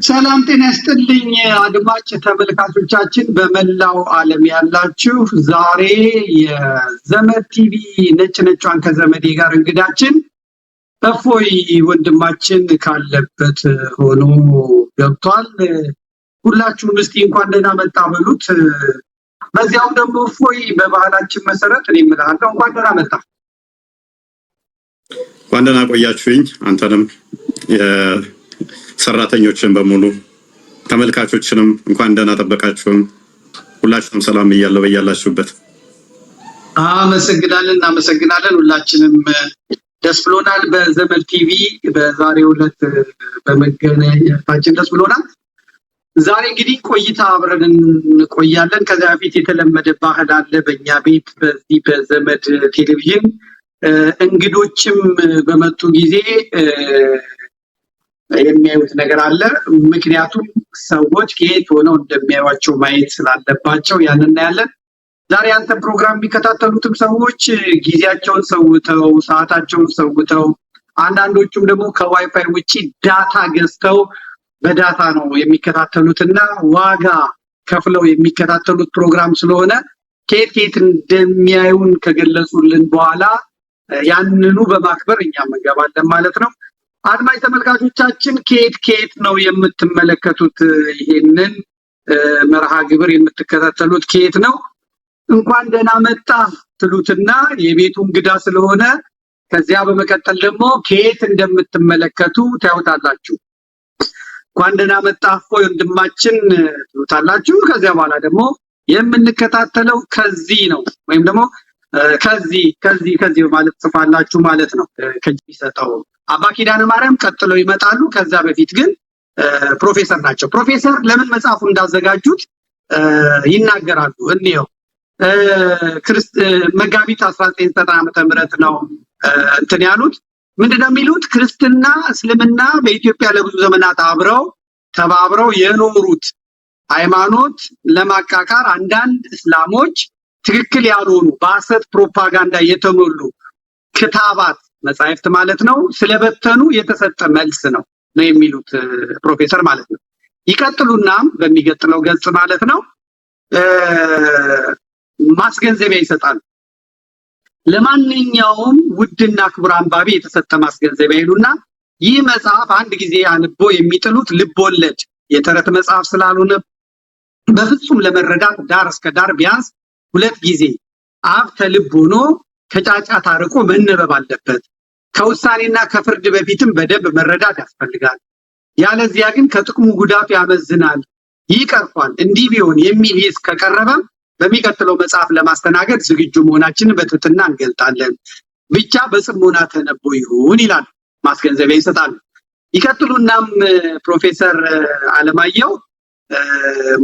ሰላም ጤና ይስጥልኝ አድማጭ ተመልካቾቻችን በመላው ዓለም ያላችሁ ዛሬ የዘመድ ቲቪ ነጭነጯን ከዘመዴ ጋር እንግዳችን እፎይ ወንድማችን ካለበት ሆኖ ገብቷል። ሁላችሁም እስቲ እንኳን ደህና መጣ በሉት። በዚያው ደግሞ እፎይ በባህላችን መሰረት እኔ እምልሃለሁ እንኳን ደህና መጣ። እንኳን ደህና ቆያችሁኝ። አንተንም ሰራተኞችን በሙሉ ተመልካቾችንም እንኳን ደህና ጠበቃችሁን። ሁላችሁም ሰላም እያለው በያላችሁበት እናመሰግናለን። ሁላችንም ደስ ብሎናል። በዘመድ ቲቪ በዛሬው ዕለት በመገናኘታችን ደስ ብሎናል። ዛሬ እንግዲህ ቆይታ አብረን እንቆያለን። ከዛ በፊት የተለመደ ባህል አለ በእኛ ቤት በዚህ በዘመድ ቴሌቪዥን እንግዶችም በመጡ ጊዜ የሚያዩት ነገር አለ። ምክንያቱም ሰዎች ከየት ሆነው እንደሚያዩዋቸው ማየት ስላለባቸው ያንን እናያለን። ዛሬ አንተ ፕሮግራም የሚከታተሉትም ሰዎች ጊዜያቸውን ሰውተው ሰዓታቸውን ሰውተው አንዳንዶቹም ደግሞ ከዋይፋይ ውጪ ዳታ ገዝተው በዳታ ነው የሚከታተሉትና ዋጋ ከፍለው የሚከታተሉት ፕሮግራም ስለሆነ ከየት እንደሚያዩን ከገለጹልን በኋላ ያንኑ በማክበር እኛም እንገባለን ማለት ነው። አድማጭ ተመልካቾቻችን ከየት ነው የምትመለከቱት? ይሄንን መርሃ ግብር የምትከታተሉት ከየት ነው? እንኳን ደህና መጣ ትሉትና የቤቱ እንግዳ ስለሆነ ከዚያ በመቀጠል ደግሞ ከየት እንደምትመለከቱ ታዩታላችሁ። እንኳን ደህና መጣ እፎይ ወንድማችን ትሉታላችሁ። ከዚያ በኋላ ደግሞ የምንከታተለው ከዚህ ነው ወይም ደግሞ ከዚህ ማለት ጽፋላችሁ ማለት ነው። ከዚህ ይሰጣው አባ ኪዳነ ማርያም ቀጥለው ይመጣሉ። ከዛ በፊት ግን ፕሮፌሰር ናቸው። ፕሮፌሰር ለምን መጽሐፉ እንዳዘጋጁት ይናገራሉ። እንየው። መጋቢት 1990 ዓ.ም ነው እንትን ያሉት። ምንድነው የሚሉት? ክርስትና እስልምና በኢትዮጵያ ለብዙ ዘመናት ተባብረው የኖሩት ሃይማኖት ለማቃቃር አንዳንድ እስላሞች ትክክል ያልሆኑ በሐሰት ፕሮፓጋንዳ የተሞሉ ክታባት መጻሕፍት ማለት ነው ስለበተኑ የተሰጠ መልስ ነው የሚሉት ፕሮፌሰር ማለት ነው። ይቀጥሉናም በሚቀጥለው ገጽ ማለት ነው ማስገንዘቢያ ይሰጣሉ። ለማንኛውም ውድና ክቡር አንባቢ የተሰጠ ማስገንዘቢያ ይሉና ይህ መጽሐፍ አንድ ጊዜ አንቦ የሚጥሉት ልቦለድ የተረት መጽሐፍ ስላልሆነ በፍጹም ለመረዳት ዳር እስከ ዳር ቢያንስ 2 ጊዜ አፍ ተልብ ሆኖ ከጫጫታ ርቆ መነበብ አለበት። ከውሳኔና ከፍርድ በፊትም በደንብ መረዳት ያስፈልጋል። ያለዚያ ግን ከጥቅሙ ጉዳቱ ያመዝናል፣ ይቀርፋል። እንዲህ ቢሆን የሚል ሂስ ከቀረበ በሚቀጥለው መጽሐፍ ለማስተናገድ ዝግጁ መሆናችንን በትህትና እንገልጣለን። ብቻ በጽሞና ተነቦ ይሁን ይላል። ማስገንዘቢያ ይሰጣሉ። ይቀጥሉናም ፕሮፌሰር አለማየሁ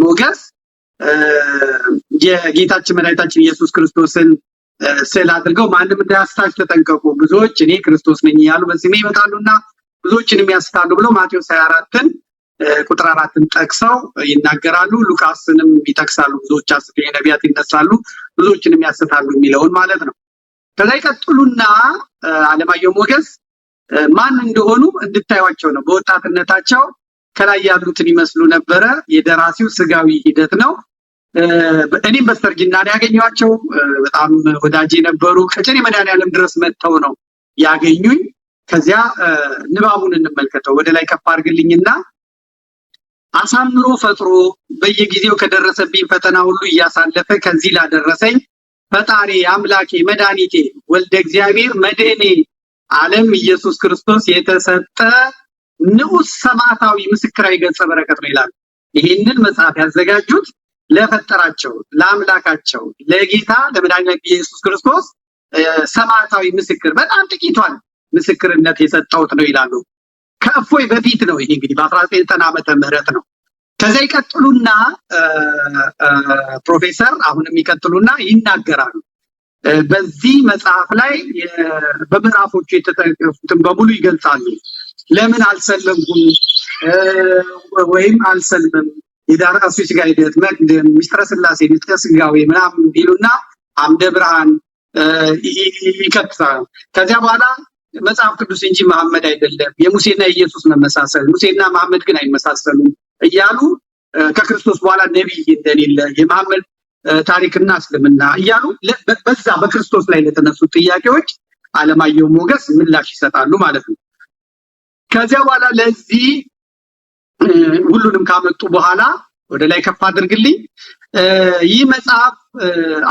ሞገስ የጌታችን መድኃኒታችን ኢየሱስ ክርስቶስን ስዕል አድርገው ማንም እንዳያስታችሁ ተጠንቀቁ፣ ብዙዎች እኔ ክርስቶስ ነኝ እያሉ በስሜ ይመጣሉና ብዙዎችንም ያስታሉ ብለው ማቴዎስ 24 ቁጥር 4 ጠቅሰው ይናገራሉ። ሉቃስንም ይጠቅሳሉ። ብዙዎች ሐሰተኛ ነቢያት ይነሳሉ ብዙዎችንም ያስታሉ የሚለውን ማለት ነው። ከዛ ይቀጥሉና አለማየሁ ሞገስ ማን እንደሆኑ እንድታዩዋቸው ነው። በወጣትነታቸው ከላይ ያሉትን ይመስሉ ነበረ። የደራሲው ስጋዊ ሂደት ነው። እኔም በስተርጅና ነው ያገኘኋቸው። በጣም ወዳጅ ነበሩ። ከጨኔ መድኃኔዓለም ድረስ መጥተው ነው ያገኙኝ። ከዚያ ንባቡን እንመልከተው። ወደ ላይ ከፍ አድርግልኝና አሳምሮ ፈጥሮ በየጊዜው ከደረሰብኝ ፈተና ሁሉ እያሳለፈ ከዚህ ላደረሰኝ ፈጣሪ አምላኬ መድኃኒቴ ወልደ እግዚአብሔር መድህኔ ዓለም ኢየሱስ ክርስቶስ የተሰጠ ንዑስ ሰማዕታዊ ምስክራዊ ገጸ በረከት ነው ይላል። ይህንን መጽሐፍ ያዘጋጁት ለፈጠራቸው ለአምላካቸው ለጌታ ለመድኃኒታችን ኢየሱስ ክርስቶስ ሰማዕታዊ ምስክር በጣም ጥቂቷን ምስክርነት የሰጠውት ነው ይላሉ። ከእፎይ በፊት ነው። ይሄ እንግዲህ በ1990 ዓመተ ነው። ከዛ ይቀጥሉና ፕሮፌሰር አሁንም ይቀጥሉና ይናገራሉ። በዚህ መጽሐፍ ላይ በምዕራፎቹ የተጠቀሱትን በሙሉ ይገልጻሉ። ለምን አልሰለምኩም ወይም አልሰልምም፣ የዳራሱ ስጋ ሂደት መቅደም፣ ምስጢረ ሥላሴ፣ ምስጢረ ሥጋዌ ምናምን ቢሉና አምደ ብርሃን ይከትታሉ። ከዚያ በኋላ መጽሐፍ ቅዱስ እንጂ መሐመድ አይደለም፣ የሙሴና የኢየሱስ መመሳሰል፣ ሙሴና መሐመድ ግን አይመሳሰሉም እያሉ ከክርስቶስ በኋላ ነብይ እንደሌለ የመሐመድ ታሪክና እስልምና እያሉ በዛ በክርስቶስ ላይ ለተነሱ ጥያቄዎች አለማየሁ ሞገስ ምላሽ ይሰጣሉ ማለት ነው። ከዚያ በኋላ ለዚህ ሁሉንም ካመጡ በኋላ ወደ ላይ ከፍ አድርግልኝ። ይህ መጽሐፍ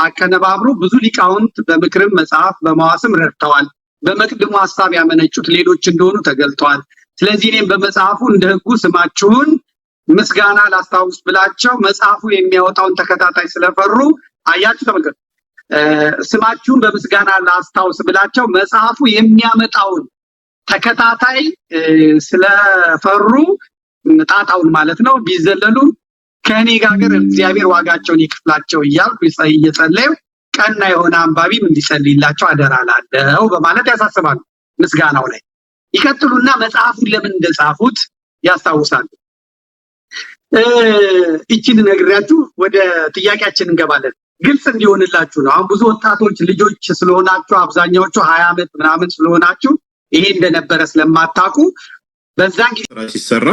አቀነባብሮ ብዙ ሊቃውንት በምክርም መጽሐፍ በመዋስም ረድተዋል። በመቅድሙ ሐሳብ ያመነጩት ሌሎች እንደሆኑ ተገልጧል። ስለዚህ እኔም በመጽሐፉ እንደ ሕጉ ስማችሁን ምስጋና ላስታውስ ብላቸው መጽሐፉ የሚያወጣውን ተከታታይ ስለፈሩ አያችሁ፣ ተመልከቱ። ስማችሁን በምስጋና ላስታውስ ብላቸው መጽሐፉ የሚያመጣውን ተከታታይ ስለፈሩ ጣጣውን ማለት ነው ቢዘለሉ ከኔ ጋር እግዚአብሔር ዋጋቸውን ይክፍላቸው እያልኩ እየጸለዩ ቀና የሆነ አንባቢም እንዲጸልይላቸው አደራላለሁ በማለት ያሳስባሉ። ምስጋናው ላይ ይቀጥሉና መጽሐፉን ለምን እንደጻፉት ያስታውሳሉ። እቺን ነግሬያችሁ ወደ ጥያቄያችን እንገባለን። ግልጽ እንዲሆንላችሁ ነው። አሁን ብዙ ወጣቶች ልጆች ስለሆናችሁ አብዛኛዎቹ 20 ዓመት ምናምን ስለሆናችሁ ይሄ እንደነበረ ስለማታውቁ በዛን ጊዜ ሲሰራ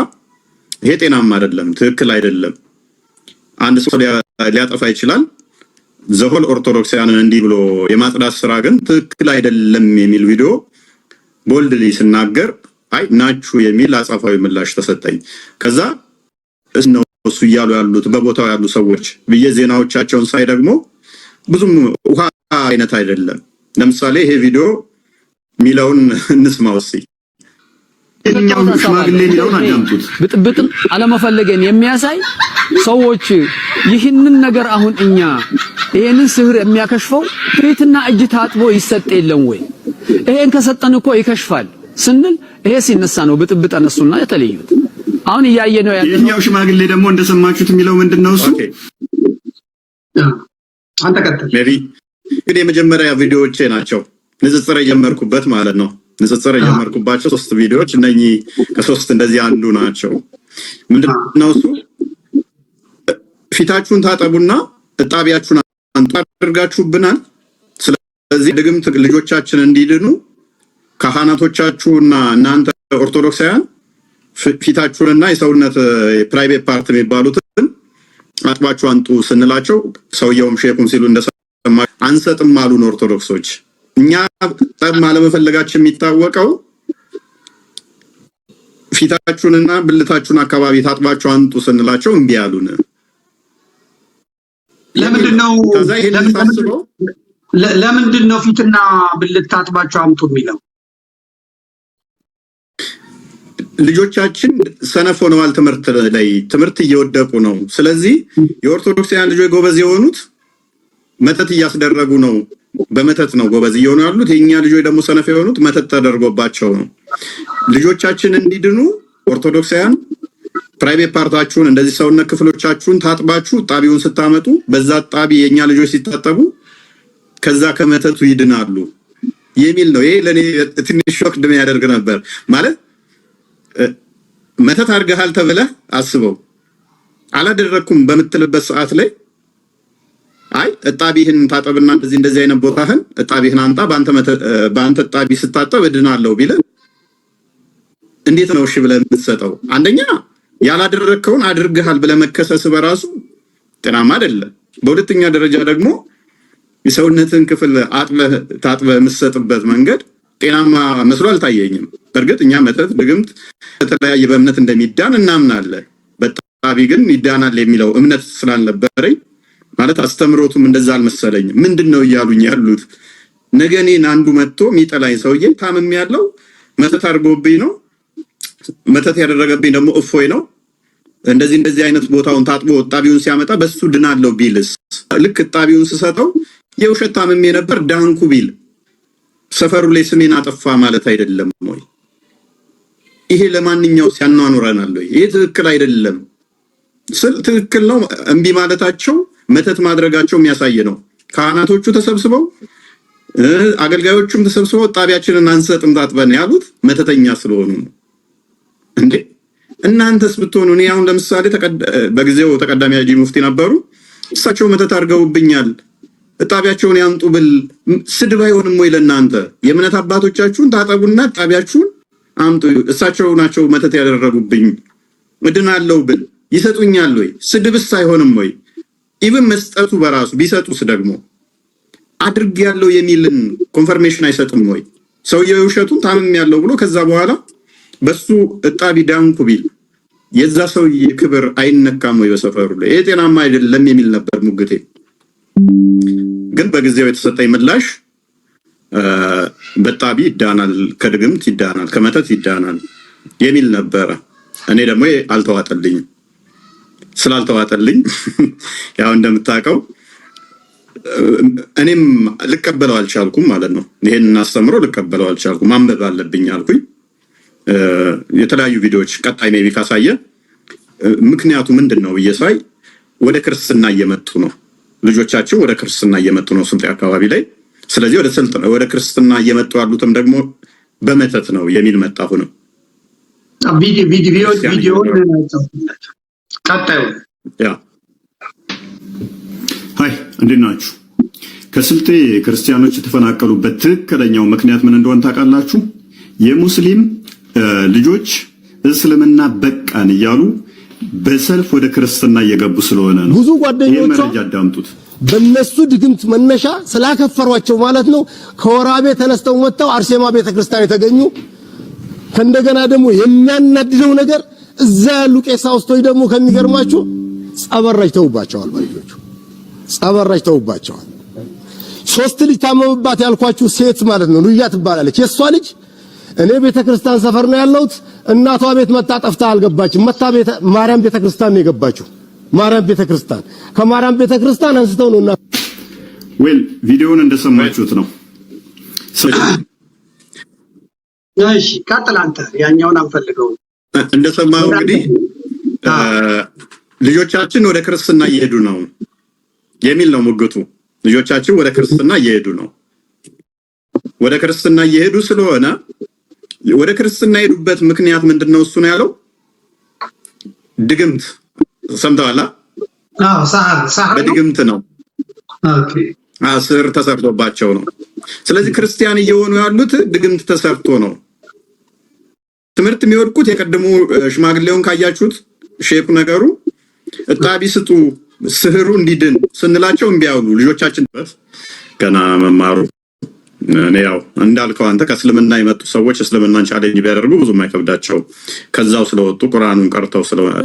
ይሄ ጤናማ አይደለም፣ ትክክል አይደለም። አንድ ሰው ሊያጠፋ ይችላል። ዘሆል ኦርቶዶክሳውያንን እንዲህ ብሎ የማጽዳት ስራ ግን ትክክል አይደለም የሚል ቪዲዮ ቦልድሊ ሲናገር አይ ናችሁ የሚል አጻፋዊ ምላሽ ተሰጠኝ። ከዛ እሱ እያሉ ያሉት በቦታው ያሉ ሰዎች ብዬ ዜናዎቻቸውን ሳይ ደግሞ ብዙም ውሃ አይነት አይደለም። ለምሳሌ ይሄ ቪዲዮ ሚለውን እንስማው እስኪ። እኛው ሽማግሌ ሊሆን አዳምጡት። ብጥብጥን አለመፈለገን የሚያሳይ ሰዎች ይህንን ነገር አሁን እኛ ይሄንን ስህር የሚያከሽፈው ፊትና እጅ ታጥቦ ይሰጥ የለም ወይ? ይሄን ከሰጠን እኮ ይከሽፋል ስንል ይሄ ሲነሳ ነው ብጥብጥ አነሱና የተለዩት። አሁን እያየ ነው ያለው። እኛው ሽማግሌ ደግሞ እንደሰማችሁት የሚለው ምንድነው እሱ? አንተ ቀጥል። ሜቢ እንግዲህ የመጀመሪያ ቪዲዮዎቼ ናቸው ንጽጽር የጀመርኩበት ማለት ነው። ንጽጽር የጀመርኩባቸው 3 ቪዲዮዎች እነኚህ ከ3 እንደዚህ አንዱ ናቸው። ምንድነው እሱ? ፊታችሁን ታጠቡና እጣቢያችሁን አንጡ አድርጋችሁብናል። ስለዚህ ድግምት ልጆቻችን እንዲድኑ ካህናቶቻችሁና እናንተ ኦርቶዶክሳውያን ፊታችሁንና የሰውነት ፕራይቬት ፓርት የሚባሉትን አጥባችሁ አንጡ ስንላቸው ሰውየውም ሼኩም ሲሉ እንደሰማ አንሰጥም አሉን ኦርቶዶክሶች። እኛ ጠብ ማለመፈለጋችን የሚታወቀው ፊታችሁንና ብልታችሁን አካባቢ ታጥባችሁ አንጡ ስንላቸው እምቢ አሉን። ለምንድነው ፊትና ብልት ታጥባችሁ አምጡ የሚለው? ልጆቻችን ሰነፍ ሆነዋል። ትምህርት እየወደቁ ነው። ስለዚህ የኦርቶዶክሳውያን ልጆች ጎበዝ የሆኑት መተት እያስደረጉ ነው። በመተት ነው ጎበዝ እየሆኑ ያሉት። የኛ ልጆች ደግሞ ሰነፍ የሆኑት መተት ተደርጎባቸው ነው። ልጆቻችን እንዲድኑ ኦርቶዶክሳውያን ፕራይቬት ፓርታችሁን እንደዚህ ሰውነት ክፍሎቻችሁን ታጥባችሁ ጣቢውን ስታመጡ በዛ ጣቢ የኛ ልጆች ሲታጠቡ ከዛ ከመተቱ ይድናሉ የሚል ነው። ይሄ ለኔ ትንሽ ሾክ ያደርግ ነበር። ማለት መተት አድርገሃል ተብለህ አስበው አላደረኩም በምትልበት ሰዓት ላይ አይ እጣቢህን ታጠብና እንደዚህ አይነት ቦታህን እጣቢህን አንጣ በአንተ እጣቢ ስታጠብ እድናለሁ ቢል እንዴት ነው እሺ ብለህ የምትሰጠው? አንደኛ ያላደረከውን አድርገሃል ብለህ መከሰስ በራሱ ጤናማ አይደለም። በሁለተኛ ደረጃ ደግሞ የሰውነትን ክፍል ታጥበህ የምትሰጥበት መንገድ ጤናማ መስሎ አልታየኝም። በእርግጥ እኛ መተት ድግምት የተለያየ በእምነት እንደሚዳን እናምናለን። በጣቢ ግን ይዳናል የሚለው እምነት ስላልነበረኝ ማለት አስተምሮቱም እንደዛ አልመሰለኝም። ምንድነው እያሉኝ ያሉት? ነገ እኔን አንዱ መጥቶ የሚጠላኝ ሰውዬ ታምም ያለው መተት አድርጎብኝ ነው፣ መተት ያደረገብኝ ደግሞ እፎይ ነው፣ እንደዚህ አይነት ቦታውን ታጥቦ ጣቢውን ሲያመጣ በሱ ድናለው ቢልስ? ልክ ጣቢውን ስሰጠው የውሸት ታምሜ ነበር ዳንኩ ቢል ሰፈሩ ላይ ስሜን አጠፋ ማለት አይደለም ወይ? ይሄ ለማንኛው ሲያኗኑረናል ወይ? ይሄ ትክክል አይደለም። ትክክል ነው እምቢ ማለታቸው መተት ማድረጋቸው የሚያሳይ ነው። ካህናቶቹ ተሰብስበው አገልጋዮቹም ተሰብስበው ጣቢያችንን አንሰጥም ታጥበን ያሉት መተተኛ ስለሆኑ ነው እንዴ? እናንተስ ብትሆኑ እኔ አሁን ለምሳሌ በጊዜው ተቀዳሚ ሀጂ ሙፍቲ ነበሩ። እሳቸው መተት አድርገውብኛል እጣቢያቸውን ያምጡ ብል ስድብ አይሆንም ወይ ለእናንተ? የእምነት አባቶቻችሁን ታጠቡና እጣቢያችሁን አምጡ፣ እሳቸው ናቸው መተት ያደረጉብኝ እድናለሁ ብል ይሰጡኛል ወይ? ስድብስ አይሆንም ወይ? ኢቭን መስጠቱ በራሱ ቢሰጡስ ደግሞ አድርግ ያለው የሚልን ኮንፈርሜሽን አይሰጥም ወይ? ሰውየው ውሸቱን ታምም ያለው ብሎ ከዛ በኋላ በሱ እጣቢ ዳንኩ ቢል የዛ ሰውዬ ክብር አይነካም ወይ በሰፈሩ ላይ? ይሄ ጤናማ አይደለም የሚል ነበር ሙግቴ። ግን በጊዜው የተሰጠኝ ምላሽ በጣቢ ይዳናል፣ ከድግምት ይዳናል፣ ከመተት ይዳናል የሚል ነበረ። እኔ ደግሞ አልተዋጠልኝም። ስላልተዋጠልኝ ያው እንደምታውቀው እኔም ልቀበለው አልቻልኩም ማለት ነው። ይሄን አስተምሮ ልቀበለው አልቻልኩም። ማንበብ አለብኝ አልኩኝ። የተለያዩ ቪዲዮዎች ቀጣይ ሜቢ ካሳየ ምክንያቱ ምንድነው ብዬ ሳይ ወደ ክርስትና እየመጡ ነው፣ ልጆቻቸው ወደ ክርስትና እየመጡ ነው ስልጤ አካባቢ ላይ። ስለዚህ ወደ ክርስትና እየመጡ ያሉትም ደግሞ በመተት ነው የሚል መጣሁ ነው። ቪዲዮ ቀጣዩ ያ ሃይ እንዴት ናችሁ? ከስልጤ ክርስቲያኖች የተፈናቀሉበት ትክክለኛው ምክንያት ምን እንደሆነ ታውቃላችሁ? የሙስሊም ልጆች እስልምና በቃን እያሉ በሰልፍ ወደ ክርስትና እየገቡ ስለሆነ ነው። ብዙ ጓደኞቿ መረጃ አዳምጡት። በነሱ ድግምት መነሻ ስላከፈሯቸው ማለት ነው ከወራቤ ተነስተው መጣው አርሴማ ቤተክርስቲያን የተገኙ። ከእንደገና ደግሞ የሚያናድደው ነገር እዛ ያሉ ቄሳውስቶች ደግሞ ከሚገርማችሁ ጸበራጅ ተውባቸዋል። ባልጆቹ ጸበራጅ ተውባቸዋል። 3 ልጅ ታመምባት ያልኳችሁ ሴት ማለት ነው ሉያ ትባላለች። የሷ ልጅ እኔ ቤተክርስቲያን ሰፈር ነው ያለሁት፣ እናቷ ቤት መጣ ጠፍታ አልገባችም። መጣ ማርያም ቤተክርስቲያን ነው የገባችው። ማርያም ቤተክርስቲያን ከማርያም ቤተክርስቲያን አንስተው ነውና ዌል ቪዲዮውን እንደሰማችሁት ነው። እሺ ቀጥል አንተ። ያኛውን አንፈልገው። እንደሰማው እንግዲህ ልጆቻችን ወደ ክርስትና እየሄዱ ነው የሚል ነው ሙግቱ። ልጆቻችን ወደ ክርስትና እየሄዱ ነው። ወደ ክርስትና እየሄዱ ስለሆነ ወደ ክርስትና የሄዱበት ምክንያት ምንድነው? እሱ ነው ያለው። ድግምት ሰምተዋል? አዎ ሳህር በድግምት ነው። ኦኬ አስር ተሰርቶባቸው ነው። ስለዚህ ክርስቲያን እየሆኑ ያሉት ድግምት ተሰርቶ ነው። ትምህርት የሚወድቁት የቀድሞ ሽማግሌውን ካያችሁት ሼፕ ነገሩ እጣቢ ስጡ ስህሩ እንዲድን ስንላቸው እምቢ አሉ። ልጆቻችን ገና መማሩ እኔ ያው እንዳልከው አንተ ከእስልምና የመጡ ሰዎች እስልምናን ቻሌንጅ ቢያደርጉ ብዙም አይከብዳቸው ከዛው ስለወጡ ቁርአኑን ቀርተው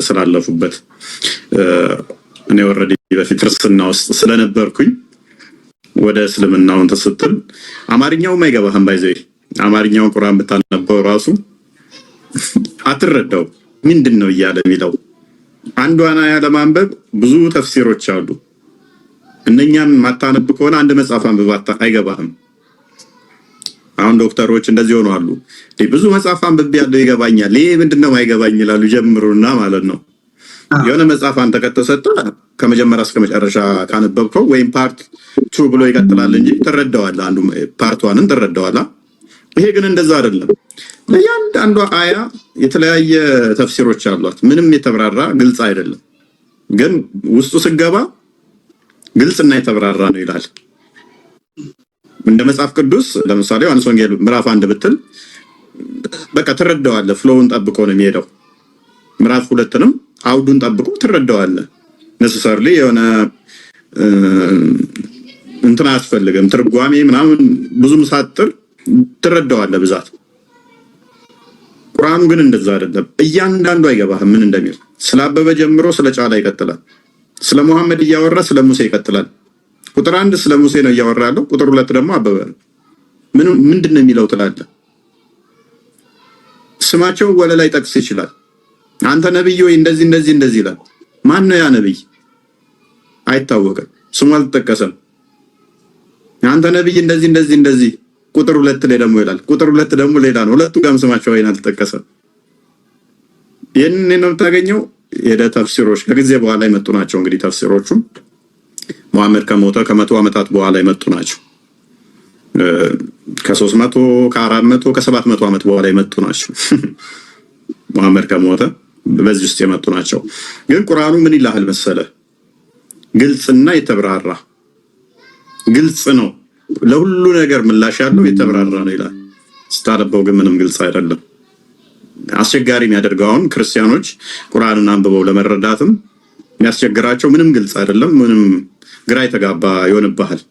ስላለፉበት እኔ ኦሬዲ በፊት ክርስትና ውስጥ ስለነበርኩኝ ወደ እስልምናውን ተሰጥተን አማርኛውም አይገባህም። ባይዘይ አማርኛውን ቁርአን ብታነበው ራሱ አትረዳው ምንድነው እያለ የሚለው አንዷን አያ ለማንበብ ብዙ ተፍሲሮች አሉ። እነኛን ማታነብ ከሆነ አንድ መጽሐፍ አንብባታ አይገባህም። አሁን ዶክተሮች እንደዚህ ሆነው አሉ። ብዙ መጽሐፍ አንብቤ ያለው ይገባኛል፣ ይሄ ምንድነው አይገባኝ ይላሉ። ጀምሩና ማለት ነው የሆነ መጽሐፍ አንተ ከተሰጠ ከመጀመሪያ እስከ መጨረሻ ካነበብከው ወይም ፓርት 2 ብሎ ይቀጥላል እንጂ ትረዳዋለህ። አንዱ ፓርት 1ን ትረዳዋለህ። ይሄ ግን እንደዛ አይደለም። ለእያንዳንዱ አያ የተለያየ ተፍሲሮች አሏት። ምንም የተብራራ ግልጽ አይደለም። ግን ውስጡ ስገባ ግልጽና የተብራራ ነው ይላል። እንደ መጽሐፍ ቅዱስ ለምሳሌ ዮሐንስ ወንጌል ምዕራፍ 1 ብትል በቃ ትረዳዋለህ። ፍሎውን ጠብቆ ነው የሚሄደው። ምዕራፍ 2ንም አውዱን ጠብቆ ትረዳዋለህ። ነሰሰርሊ የሆነ እንትና አያስፈልግም ትርጓሜ ምናምን ብዙም ሳጥር ትረዳዋለህ ብዛት። ቁርአኑ ግን እንደዛ አይደለም። እያንዳንዱ አይገባህም ምን እንደሚል። ስለ አበበ ጀምሮ ስለ ጫላ ይቀጥላል። ስለ መሐመድ እያወራ ስለ ሙሴ ይቀጥላል። ቁጥር 1 ስለ ሙሴ ነው እያወራ ያለው። ቁጥር 2 ደግሞ አበበ ነው። ምንድነው የሚለው ትላለህ። ስማቸው ወለ ላይ ጠቅስ ይችላል። አንተ ነብይ ወይ እንደዚህ ይላል። ማን ነው ያ ነብይ? አይታወቅም። ስሙ አልተጠቀሰም። አንተ ነብይ እንደዚህ ቁጥር 2 ላይ ደግሞ ይላል። ቁጥር 2 ደግሞ ሌላ ነው። ሁለቱ ጋርም ስማቸው አይና አልተጠቀሰም። ይሄንን ነው የምታገኘው። የደ ተፍሲሮች ከጊዜ በኋላ የመጡ ናቸው። እንግዲህ ተፍሲሮቹ መሐመድ ከሞተ ከ100 ዓመታት በኋላ የመጡ ናቸው። ከ300 ከ400 ከ700 ዓመት በኋላ የመጡ ናቸው። መሐመድ ከሞተ በዚህ ውስጥ የመጡ ናቸው። ግን ቁርአኑ ምን ይላል መሰለ? ግልጽና የተብራራ ግልጽ ነው። ለሁሉ ነገር ምላሽ ያለው የተብራራ ነው ይላል። ስታነበው ግን ምንም ግልጽ አይደለም። አስቸጋሪ የሚያደርገው አሁን ክርስቲያኖች ቁርአንን አንብበው ለመረዳትም የሚያስቸግራቸው ምንም ግልጽ አይደለም። ምንም ግራ የተጋባ ይሆንብሃል።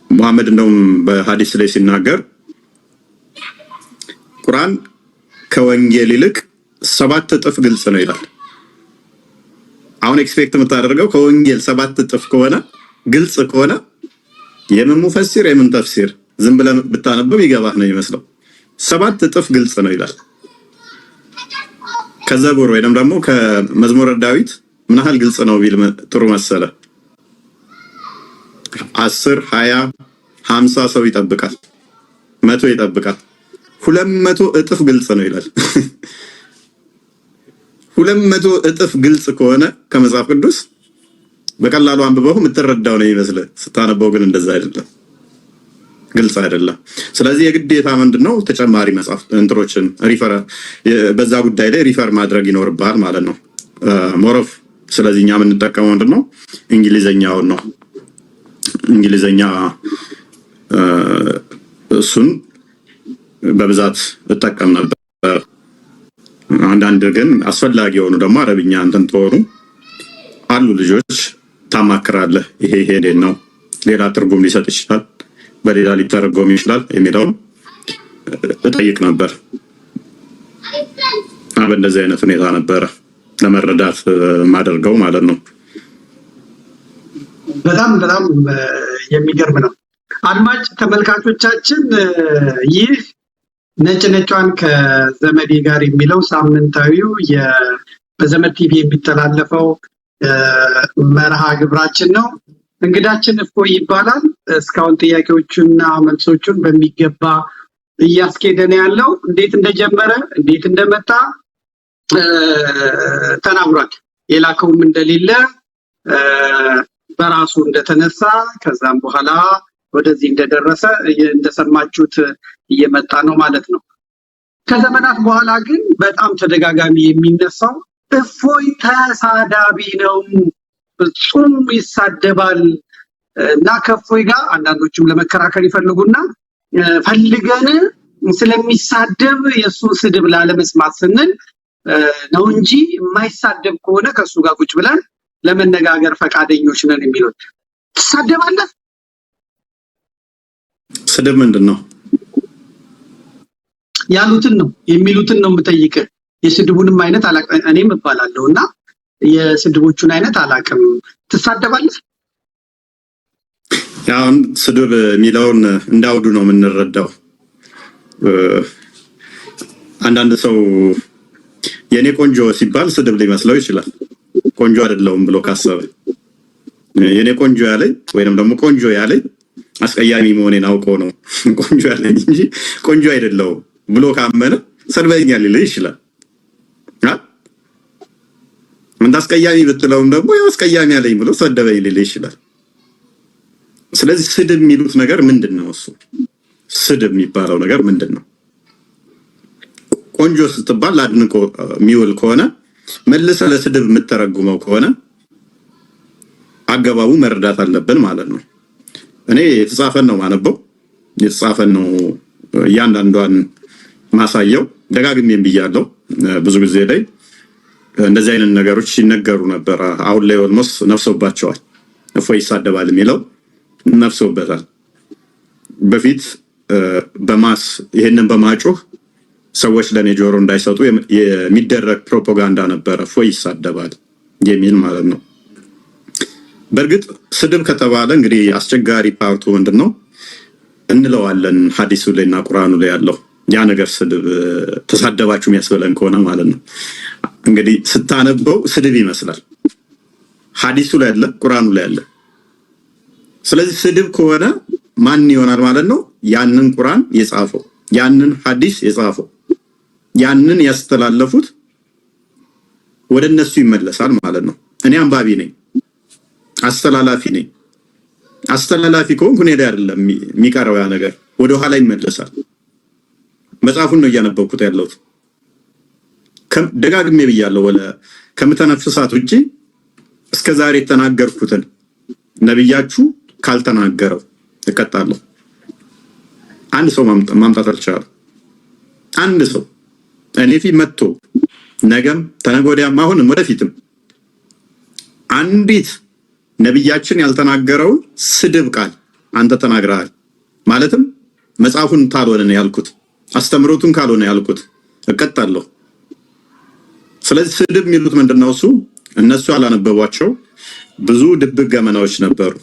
ሙሐመድ እንደውም በሐዲስ ላይ ሲናገር ቁርአን ከወንጌል ይልቅ 7 እጥፍ ግልጽ ነው ይላል። አሁን ኤክስፔክት የምታደርገው ከወንጌል 7 እጥፍ ከሆነ ግልጽ ከሆነ የምን ሙፈሲር የምን ተፍሲር ዝም ብለህ ብታነበው ይገባህ ነው ይመስለው። 7 እጥፍ ግልጽ ነው ይላል። ከዘቡር ወይንም ደግሞ ከመዝሙረ ዳዊት ምን ያህል ግልጽ ነው ቢል ጥሩ መሰለ? 10 20 50 ሰው ይጠብቃል፣ 100 ይጠብቃል። 200 እጥፍ ግልጽ ነው ይላል። 200 እጥፍ ግልጽ ከሆነ ከመጽሐፍ ቅዱስ በቀላሉ አንብበው የምትረዳው ነው ይመስልህ። ስታነበው ግን እንደዛ አይደለም፣ ግልጽ አይደለም። ስለዚህ የግዴታ ምንድነው ተጨማሪ መጽሐፍ እንትሮችን ሪፈር በዛ ጉዳይ ላይ ሪፈር ማድረግ ይኖርብሃል ማለት ነው። ሞሮፍ ስለዚህ እኛ የምንጠቀመው ምንድነው እንግሊዘኛውን ነው። እንግሊዘኛ እሱን በብዛት እጠቀም ነበር። አንዳንድ ግን አስፈላጊ የሆኑ ደግሞ አረብኛ እንትን ተሆኑ አሉ ልጆች ታማክራለህ። ይሄ እንዴት ነው ሌላ ትርጉም ሊሰጥ ይችላል፣ በሌላ ሊተረጎም ይችላል የሚለውን እጠይቅ ነበር። በእንደዚህ አይነት ሁኔታ ነበረ ለመረዳት ማደርገው ማለት ነው። በጣም የሚገርም ነው። አድማጭ ተመልካቾቻችን ይህ ነጭ ነጯን ከዘመዴ ጋር የሚለው ሳምንታዊው በዘመድ ቲቪ የሚተላለፈው መርሃ ግብራችን ነው። እንግዳችን እፎይ ይባላል። እስካሁን ጥያቄዎቹና መልሶቹን በሚገባ እያስኬደን ያለው እንዴት እንደጀመረ እንዴት እንደመጣ ተናግሯል። የላከውም እንደሌለ በራሱ እንደተነሳ ከዛም በኋላ ወደዚህ እንደደረሰ እንደሰማችሁት እየመጣ ነው ማለት ነው። ከዘመናት በኋላ ግን በጣም ተደጋጋሚ የሚነሳው እፎይ ተሳዳቢ ነው፣ ፍጹም ይሳደባል እና ከእፎይ ጋር አንዳንዶቹም ለመከራከር ይፈልጉና ፈልገን ስለሚሳደብ የእሱን ስድብ ላለመስማት ስንል ነው እንጂ የማይሳደብ ከሆነ ከእሱ ጋር ቁጭ ብለን ለመነጋገር ፈቃደኞች ነን የሚሉት። ትሳደባለህ? ስድብ ምንድን ነው? ያሉትን ነው የሚሉትን ነው የምጠይቅህ። የስድቡንም አይነት እኔም እባላለሁ እና የስድቦቹን አይነት አላውቅም። ትሳደባለህ? አሁን ስድብ የሚለውን እንዳውዱ ነው የምንረዳው። አንዳንድ ሰው የኔ ቆንጆ ሲባል ስድብ ሊመስለው ይችላል። ቆንጆ አይደለሁም ብሎ ካሰበ የኔ ቆንጆ ያለኝ ወይንም ደግሞ ቆንጆ ያለኝ አስቀያሚ መሆኔን አውቆ ነው ቆንጆ ያለኝ እንጂ ቆንጆ አይደለሁም ብሎ ካመነ ሰድበኛል ሊል ይችላል። ምን አስቀያሚ ብትለውም ደግሞ ያው አስቀያሚ ያለኝ ብሎ ሰደበኝ ሊል ይችላል። ስለዚህ ስድብ የሚሉት ነገር ምንድነው? እሱ ስድብ የሚባለው ነገር ምንድነው? ቆንጆ ስትባል አድንቆ የሚውል ከሆነ መልሰህ ለስድብ የምትተረጉመው ከሆነ አገባቡ መረዳት አለብን ማለት ነው። እኔ የተጻፈን ነው ማነበው፣ የተጻፈን ነው እያንዳንዷን ማሳየው። ደጋግሜም ብያለሁ ብዙ ጊዜ ላይ እንደዚህ አይነት ነገሮች ሲነገሩ ነበር። አሁን ላይ ኦልሞስት ነፍሶባቸዋል። እፎይ ይሳደባል የሚለው ነፍሶበታል። በፊት በማስ ይሄንን በማጮህ ሰዎች ለኔ ጆሮ እንዳይሰጡ የሚደረግ ፕሮፓጋንዳ ነበረ፣ እፎይ ይሳደባል የሚል ማለት ነው። በእርግጥ ስድብ ከተባለ እንግዲህ አስቸጋሪ ፓርቱ ምንድነው እንለዋለን። ሐዲሱ ላይና ቁርአኑ ላይ ያለው ያ ነገር ስድብ ተሳደባችሁ የሚያስበለን ከሆነ ማለት ነው። እንግዲህ ስታነበው ስድብ ይመስላል። ሐዲሱ ላይ ያለ ቁርአኑ ላይ ያለ። ስለዚህ ስድብ ከሆነ ማን ይሆናል ማለት ነው? ያንን ቁርአን የጻፈው ያንን ሐዲስ የጻፈው ያንን ያስተላለፉት ወደ እነሱ ይመለሳል ማለት ነው። እኔ አንባቢ ነኝ፣ አስተላላፊ ነኝ። አስተላላፊ ከሆንኩ እኔ ላይ አይደለም የሚቀረው ያ ነገር ወደ ኋላ ይመለሳል። መጽሐፉን ነው እያነበብኩት ያለሁት። ደጋግሜ ብያለሁ። ወለ ከምተነፍሳት ውጪ እስከዛሬ የተናገርኩትን ነብያችሁ ካልተናገረው እቀጣለሁ። አንድ ሰው ማምጣት አልቻለም። አንድ ሰው እኔ ፊት መጥቶ ነገም ተነገ ወዲያም አሁንም ወደፊትም አንዲት ነብያችን ያልተናገረው ስድብ ቃል አንተ ተናግረሃል ማለትም መጽሐፉን ታልሆነ ነው ያልኩት፣ አስተምሮቱን ካልሆነ ያልኩት እቀጣለሁ። ስለዚህ ስድብ የሚሉት ምንድነው? እነሱ ያላነበቧቸው ብዙ ድብቅ ገመናዎች ነበሩ።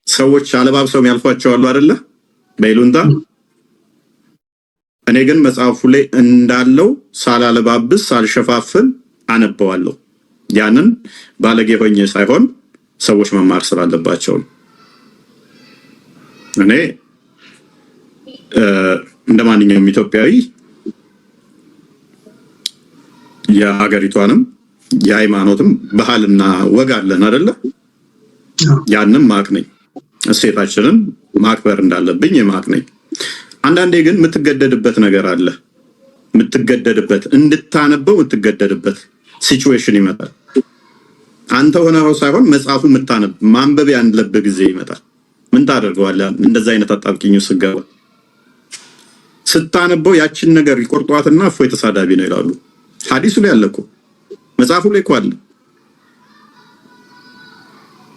ሰዎች አለባብሰው የሚያልፏቸው አሉ አይደለ? በይሉንታ። እኔ ግን መጽሐፉ ላይ እንዳለው ሳላለባብስ ሳልሸፋፍን አነበዋለሁ። ያንን ባለጌ ሆኜ ሳይሆን ሰዎች መማር ስላለባቸው ነው። እኔ እንደማንኛውም ኢትዮጵያዊ የሀገሪቷንም የሃይማኖትም ባህልና ወግ አለን አይደለ? ያንን ማቅ ነኝ። እሴታችንን ማክበር እንዳለብኝ የማቅ ነኝ። አንዳንዴ ግን የምትገደድበት ነገር አለ። የምትገደድበት እንድታነበው የምትገደድበት ሲቹዌሽን ይመጣል። አንተ ሆነው ሳይሆን መጽሐፉ የምታነብ ማንበብ ያለብህ ጊዜ ይመጣል። ምን ታደርገዋለህ? እንደዛ አይነት አጣብቂኝ ስገባ ስታነበው ያችን ነገር ይቆርጧትና እፎይ ተሳዳቢ ነው ይላሉ። ሐዲሱ ላይ አለ እኮ መጽሐፉ ላይ እኮ አለ።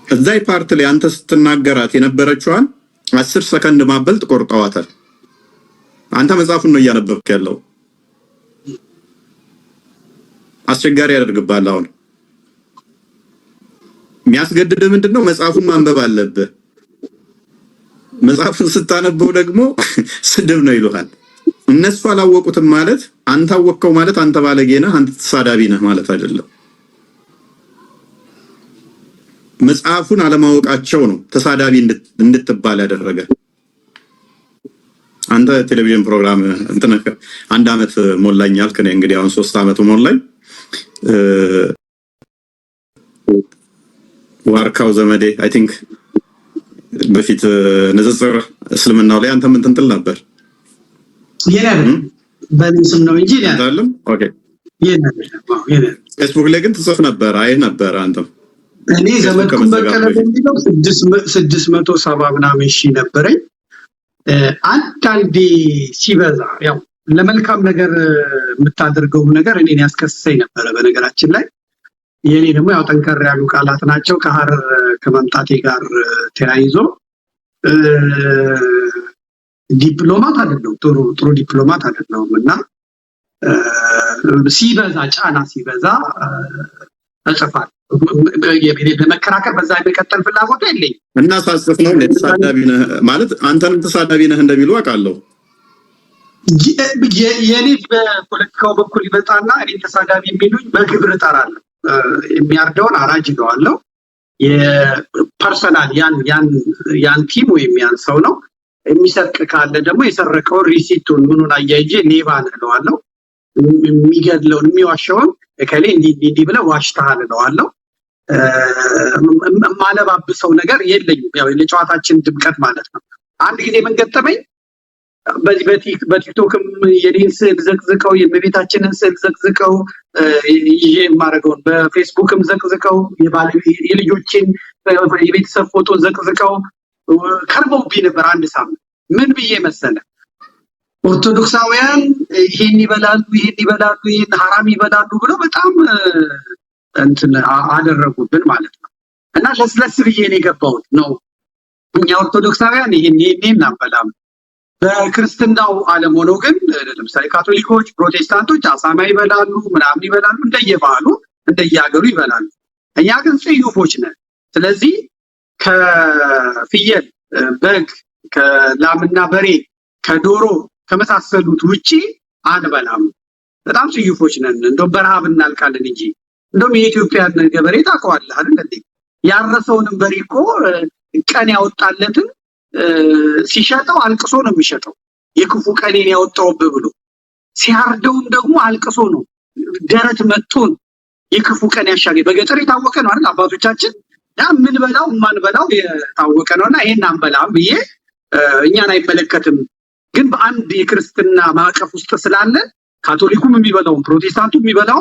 እዛይ ፓርት ላይ አንተ ስትናገራት የነበረችዋን 10 ሰከንድ ማበልጥ ቆርጠዋታል። አንተ መጽሐፉን ነው እያነበብክ ያለው። አስቸጋሪ ያደርግብሃል። አሁን የሚያስገድድ ምንድነው? መጽሐፉን ማንበብ አለብህ። መጽሐፉን ስታነበው ደግሞ ስድብ ነው ይሉሃል። እነሱ አላወቁትም ማለት አንተ አወቅከው ማለት አንተ ባለጌ ነህ፣ አንተ ተሳዳቢ ነህ ማለት አይደለም። መጽሐፉን አለማወቃቸው ነው ተሳዳቢ እንድትባል ያደረገ። አንተ ቴሌቪዥን ፕሮግራም እንትን አንድ አመት ሞላኝ ያልክ ነኝ። እንግዲህ አሁን 3 አመት ሞላኝ። ዋርካው ዘመዴ አይ ቲንክ በፊት ንጽጽር እስልምናው ላይ አንተ ምን ትንጥል ነበር? የለም በስም ነው እንጂ አይደለም። ኦኬ የለም ፌስቡክ ላይ ግን ትጽፍ ነበር። አይ ነበር አንተም እኔ ዘመድኩን በቀለ በሚለው 670 ምናምን ሺህ ነበረኝ። አንዳንዴ ሲበዛ ያው ለመልካም ነገር የምታደርገው ነገር እኔን ያስከስሰኝ ነበር። በነገራችን ላይ የኔ ደግሞ ያው ጠንከር ያሉ ቃላት ናቸው። ከሐረር ከመምጣቴ ጋር ተያይዞ ዲፕሎማት አይደለም፣ ጥሩ ዲፕሎማት አይደለም እና ሲበዛ ጫና ሲበዛ እጽፋለሁ። በመከራከር በዛ የመቀጠል ፍላጎት የለኝም እና ሳጽፍ ነው ተሳዳቢ ነህ ማለት አንተንም ተሳዳቢ ነህ እንደሚሉ አውቃለሁ። የኔ በፖለቲካው በኩል ይመጣና እኔ ተሳዳቢ የሚሉኝ በግብር እጠራለሁ። የሚያርደውን አራጅ እለዋለሁ። የፐርሰናል ያን ቲም ወይም ያን ሰው ነው። የሚሰርቅ ካለ ደግሞ የሰረቀውን ሪሲቱን ምኑን አያይጄ ሌባ እለዋለሁ። የሚገድለውን የሚዋሸውን እከሌ እንዲህ ብለህ ዋሽተሃል እለዋለሁ። ማለባብሰው ነገር የለኝም። ያው ለጨዋታችን ድምቀት ማለት ነው። አንድ ጊዜ ምን ገጠመኝ? በዚህ በቲክቶክም የኔን ስዕል ዘቅዝቀው የእመቤታችንን ስዕል ዘቅዝቀው ይዤ የማደርገውን በፌስቡክም ዘቅዝቀው የልጆችን የቤተሰብ ፎቶ ዘቅዝቀው ከርበውብኝ ነበር አንድ ሳምንት። ምን ብዬ መሰለ? ኦርቶዶክሳውያን ይሄን ይበላሉ፣ ይሄን ሐራም ይበላሉ ብለው በጣም እንትን አደረጉብን ማለት ነው። እና ለስለስ ብዬ ነው የገባሁት ነው እኛ ኦርቶዶክሳውያን ይሄን እናበላም። በክርስትናው ዓለም ሆኖ ግን ለምሳሌ ካቶሊኮች፣ ፕሮቴስታንቶች አሳማ ይበላሉ፣ ምናምን ይበላሉ፣ እንደየባህሉ እንደየሀገሩ ይበላሉ። እኛ ግን ጽዩፎች ነን። ስለዚህ ከፍየል፣ በግ፣ ከላምና በሬ፣ ከዶሮ ከመሳሰሉት ውጪ አንበላም። በጣም ጽዩፎች ነን። እንደውም በረሃብ እናልቃለን እንጂ እንደውም የኢትዮጵያን ገበሬ ታውቀዋለህ አይደል እንዴ? ያረሰውንም በሬ እኮ ቀን ያወጣለትን ሲሸጠው አልቅሶ ነው የሚሸጠው። የክፉ ቀኔን ያወጣውብህ ብሎ ሲያርደውም ደግሞ አልቅሶ ነው ደረት መጥቶን የክፉ ቀን ያሻገኝ። በገጠር የታወቀ ነው አይደል? አባቶቻችን ያ ምን በላው ማንበላው የታወቀ ነውና ይሄን አንበላም ብዬ እኛን አይመለከትም። ግን በአንድ የክርስትና ማዕቀፍ ውስጥ ስላለ ካቶሊኩም የሚበላው ፕሮቴስታንቱ የሚበላው